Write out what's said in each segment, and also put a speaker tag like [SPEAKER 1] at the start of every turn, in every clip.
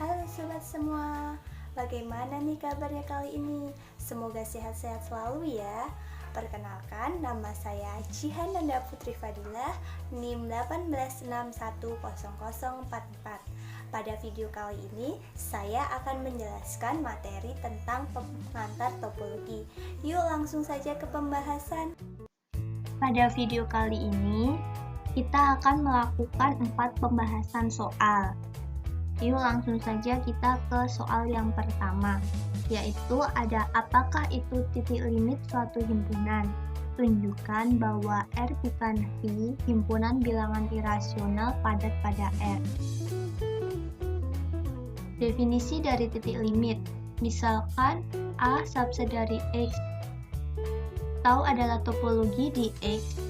[SPEAKER 1] Halo sobat semua, bagaimana nih kabarnya kali ini? Semoga sehat-sehat selalu ya. Perkenalkan, nama saya Jihan Nanda Putri Fadilah, NIM 18610044. Pada video kali ini, saya akan menjelaskan materi tentang pengantar topologi. Yuk langsung saja ke pembahasan. Pada video kali ini, kita akan melakukan 4 pembahasan soal. Yuk langsung saja kita ke soal yang pertama, yaitu ada apakah itu titik limit suatu himpunan? Tunjukkan bahwa R bukan phi, himpunan bilangan irasional padat pada R. Definisi dari titik limit, misalkan A subset dari X. Tau adalah topologi di X.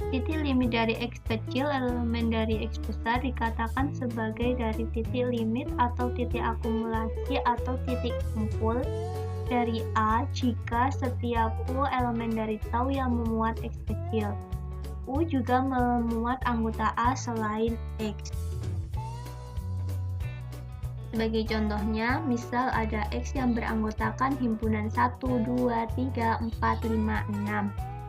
[SPEAKER 1] Titik limit dari X kecil, elemen dari X besar dikatakan sebagai dari titik limit atau titik akumulasi atau titik kumpul dari A jika setiap U elemen dari tau yang memuat X kecil. U juga memuat anggota A selain X. Sebagai contohnya, misal ada X yang beranggotakan himpunan 1, 2, 3, 4, 5, 6.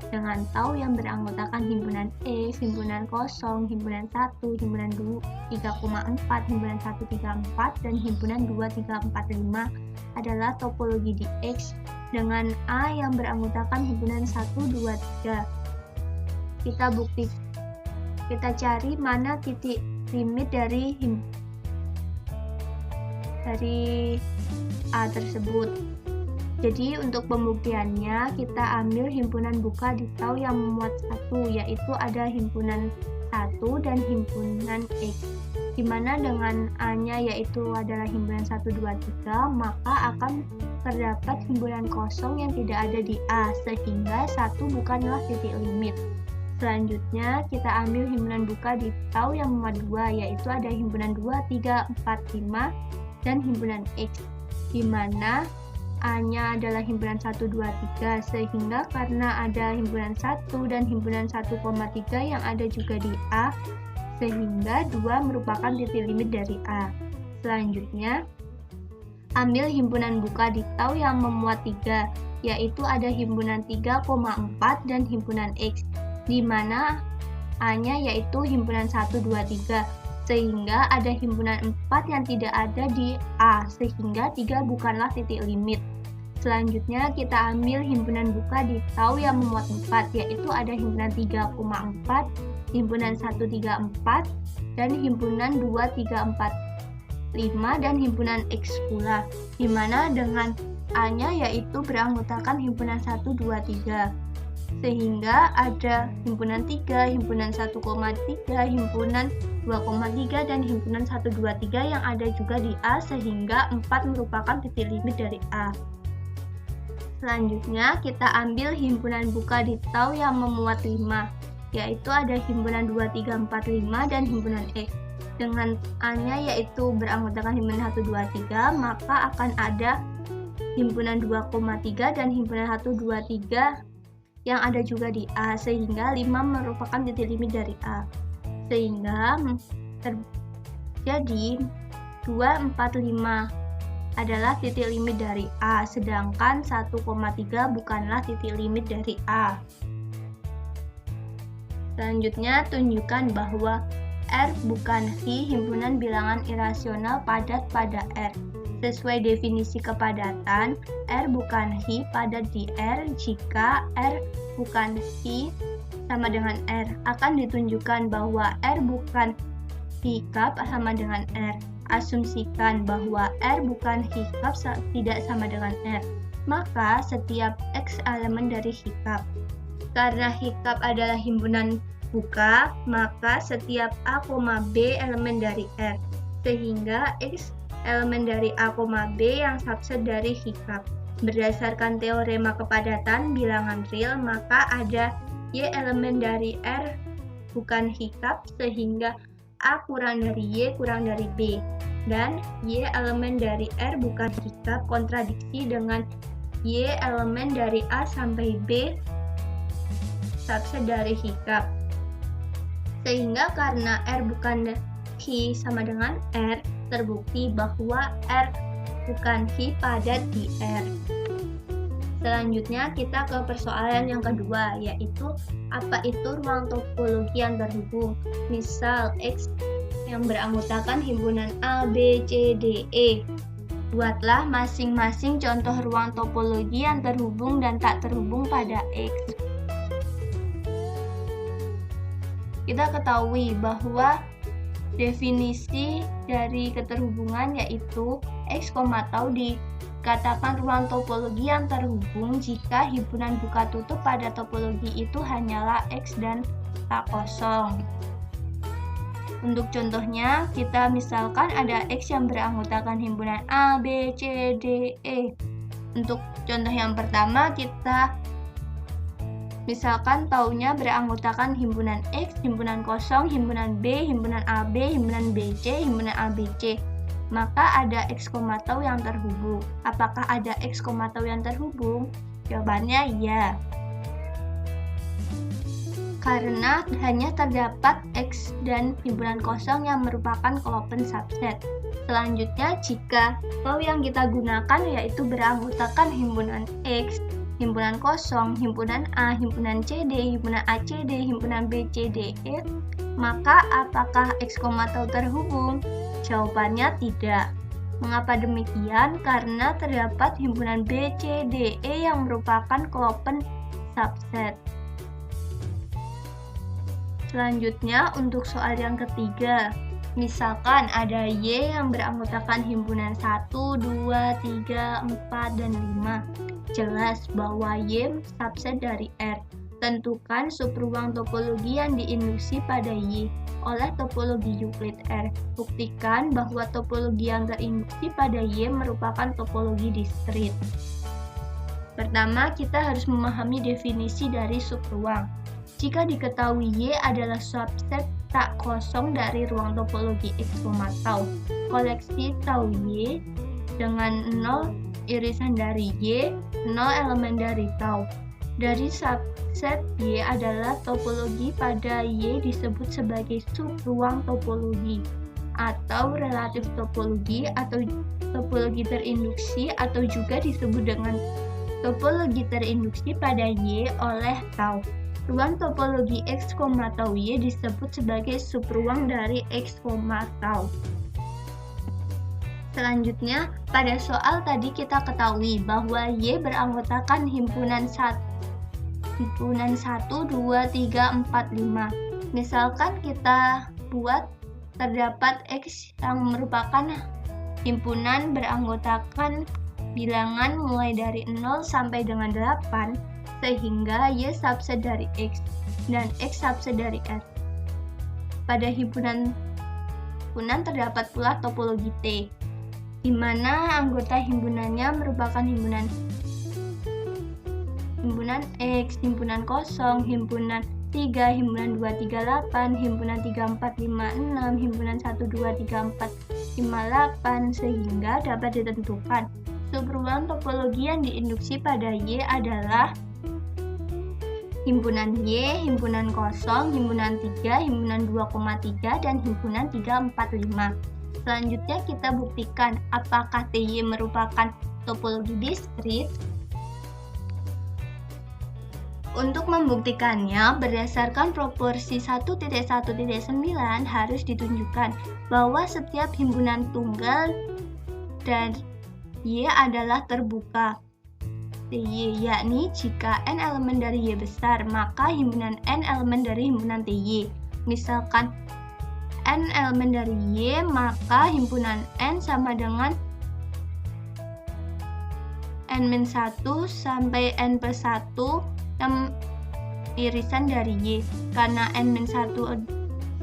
[SPEAKER 1] Dengan tau yang beranggotakan himpunan X, himpunan kosong, himpunan 1, himpunan 2, 3,4, himpunan 1, 3, 4, dan himpunan 2, 3, 4, 5 adalah topologi di X dengan A yang beranggotakan himpunan 1, 2, 3. Kita cari mana titik limit dari A tersebut. Jadi untuk pembuktiannya kita ambil himpunan buka di tau yang memuat 1, yaitu ada himpunan 1 dan himpunan X. Dimana dengan A-nya yaitu adalah himpunan 1, 2, 3, maka akan terdapat himpunan kosong yang tidak ada di A, sehingga 1 bukanlah titik limit. Selanjutnya kita ambil himpunan buka di tau yang memuat 2, yaitu ada himpunan 2, 3, 4, 5, dan himpunan X. Dimana A-nya adalah himpunan 1, 2, 3, sehingga karena ada himpunan 1 dan himpunan 1,3 yang ada juga di A, sehingga 2 merupakan titik limit dari A. Selanjutnya, ambil himpunan buka di tau yang memuat 3, yaitu ada himpunan 3,4 dan himpunan X, di mana A-nya yaitu himpunan 1, 2, 3, sehingga ada himpunan 4 yang tidak ada di A, sehingga 3 bukanlah titik limit. Selanjutnya kita ambil himpunan buka di tau yang memuat 4, yaitu ada himpunan 3,4, himpunan 1, 3, 4, dan himpunan 2, 3, 4, 5, dan himpunan X pula, dimana dengan A-nya yaitu beranggotakan himpunan 1, 2, 3. Sehingga ada himpunan 3, himpunan 1,3, himpunan 2,3, dan himpunan 1, 2, 3 yang ada juga di A, sehingga 4 merupakan titik limit dari A. Selanjutnya kita ambil himpunan buka di tau yang memuat 5, yaitu ada himpunan 2, 3, 4, 5, dan himpunan X. Dengan A-nya yaitu beranggotakan himpunan 1, 2, 3, maka akan ada himpunan 2,3 dan himpunan 1, 2, 3 yang ada juga di A, sehingga 5 merupakan titik limit dari A. Sehingga terjadi 2, 4, 5 adalah titik limit dari A, sedangkan 1,3 bukanlah titik limit dari A. Selanjutnya, tunjukkan bahwa R bukan phi, himpunan bilangan irasional padat pada R. Sesuai definisi kepadatan, R bukan phi padat di R jika R bukan phi sama dengan R. Akan ditunjukkan bahwa R bukan phi cup sama dengan R. Asumsikan bahwa R bukan phi cup tidak sama dengan R. Maka setiap X elemen dari phi cup. Karena phi cup adalah himpunan buka, maka setiap A, B elemen dari R. Sehingga X elemen dari A, B yang subset dari phi cup. Berdasarkan teorema kepadatan bilangan real, maka ada Y elemen dari R bukan phi cup, sehingga A kurang dari Y kurang dari B. Dan Y elemen dari R bukan phi cup kontradiksi dengan Y elemen dari A sampai B subset dari phi cup. Sehingga karena R bukan Hi sama dengan R, terbukti bahwa R bukan Hi padat di R. Selanjutnya kita ke persoalan yang kedua, yaitu apa itu ruang topologi yang terhubung. Misal X yang beranggotakan himpunan A, B, C, D, E. Buatlah masing-masing contoh ruang topologi yang terhubung dan tak terhubung pada X. Kita ketahui bahwa definisi dari keterhubungan yaitu X, tau dikatakan ruang topologi yang terhubung jika himpunan buka tutup pada topologi itu hanyalah X dan tak kosong. Untuk contohnya, kita misalkan ada X yang beranggotakan himpunan A, B, C, D, E. Untuk contoh yang pertama, kita misalkan taunya beranggotakan himpunan X, himpunan kosong, himpunan B, himpunan AB, himpunan BC, himpunan ABC. Maka ada X, tau yang terhubung. Apakah ada X, tau yang terhubung? Jawabannya iya. Karena hanya terdapat X dan himpunan kosong yang merupakan klopen subset. Selanjutnya, jika tau yang kita gunakan yaitu beranggotakan himpunan X, himpunan kosong, himpunan A, himpunan CD, himpunan ACD, himpunan BCDE, maka apakah X, tau terhubung? Jawabannya tidak. Mengapa demikian? Karena terdapat himpunan BCDE yang merupakan klopen subset. Selanjutnya, untuk soal yang ketiga, misalkan ada Y yang beranggotakan himpunan 1, 2, 3, 4, dan 5. Jelas bahwa Y subset dari R. Tentukan subruang topologi yang diinduksi pada Y oleh topologi Euclid R. Buktikan bahwa topologi yang terinduksi pada Y merupakan topologi diskrit. Pertama, kita harus memahami definisi dari subruang. Jika diketahui Y adalah subset tak kosong dari ruang topologi X, tau, koleksi tau Y dengan 0 irisan dari Y, 0 elemen dari tau. Dari subset Y adalah topologi pada Y disebut sebagai subruang topologi atau relatif topologi atau topologi terinduksi atau juga disebut dengan topologi terinduksi pada Y oleh tau. Ruang topologi X, tau Y disebut sebagai subruang dari X, tau. Selanjutnya, pada soal tadi kita ketahui bahwa Y beranggotakan himpunan 1, 2, 3, 4, 5. Misalkan kita buat terdapat X yang merupakan himpunan beranggotakan bilangan mulai dari 0 sampai dengan 8, sehingga Y subset dari X dan X subset dari R. Pada himpunan terdapat pula topologi T, di mana anggota himpunannya merupakan himpunan X, himpunan kosong, himpunan 3, himpunan 2, 3, 8, himpunan 3, 4, 5, 6, himpunan 1, 2, 3, 4, 5, 8, sehingga dapat ditentukan subruang topologi yang diinduksi pada Y adalah himpunan Y, himpunan kosong, himpunan 3, himpunan 2,3, dan himpunan 3, 4, 5. Selanjutnya kita buktikan apakah TY merupakan topologi diskrit. Untuk membuktikannya, berdasarkan proporsi 1.1.9 harus ditunjukkan bahwa setiap himpunan tunggal dan Y adalah terbuka. TY, yakni jika N elemen dari Y besar, maka himpunan N elemen dari himpunan TY. Misalkan N elemen dari Y, maka himpunan N sama dengan N-1 sampai N+1 yang irisan dari Y. Karena N-1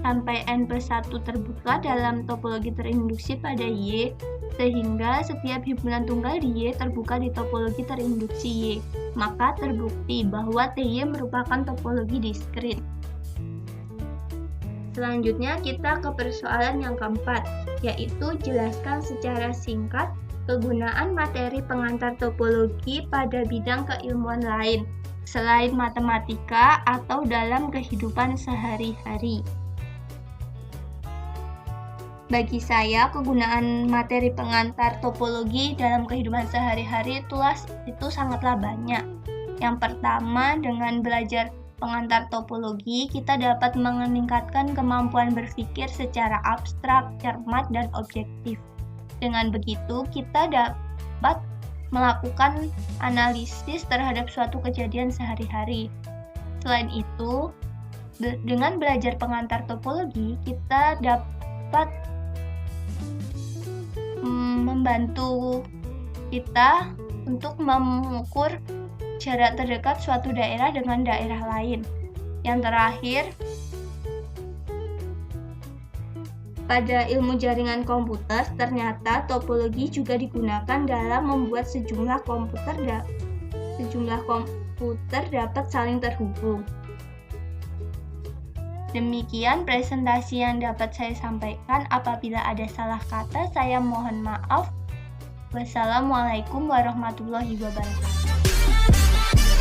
[SPEAKER 1] sampai N+1 terbuka dalam topologi terinduksi pada Y, sehingga setiap himpunan tunggal di Y terbuka di topologi terinduksi Y. Maka terbukti bahwa TY merupakan topologi diskrit. Selanjutnya kita ke persoalan yang keempat, yaitu jelaskan secara singkat kegunaan materi pengantar topologi pada bidang keilmuan lain, selain matematika atau dalam kehidupan sehari-hari. Bagi saya, kegunaan materi pengantar topologi dalam kehidupan sehari-hari itu sangatlah banyak. Yang pertama, dengan belajar pengantar topologi, kita dapat meningkatkan kemampuan berpikir secara abstrak, cermat, dan objektif. Dengan begitu, kita dapat melakukan analisis terhadap suatu kejadian sehari-hari. Selain itu, dengan belajar pengantar topologi, kita dapat membantu kita untuk mengukur jarak terdekat suatu daerah dengan daerah lain. Yang terakhir, pada ilmu jaringan komputer, ternyata topologi juga digunakan dalam membuat sejumlah komputer dapat saling terhubung. Demikian presentasi yang dapat saya sampaikan. Apabila ada salah kata, saya mohon maaf. Wassalamualaikum warahmatullahi wabarakatuh.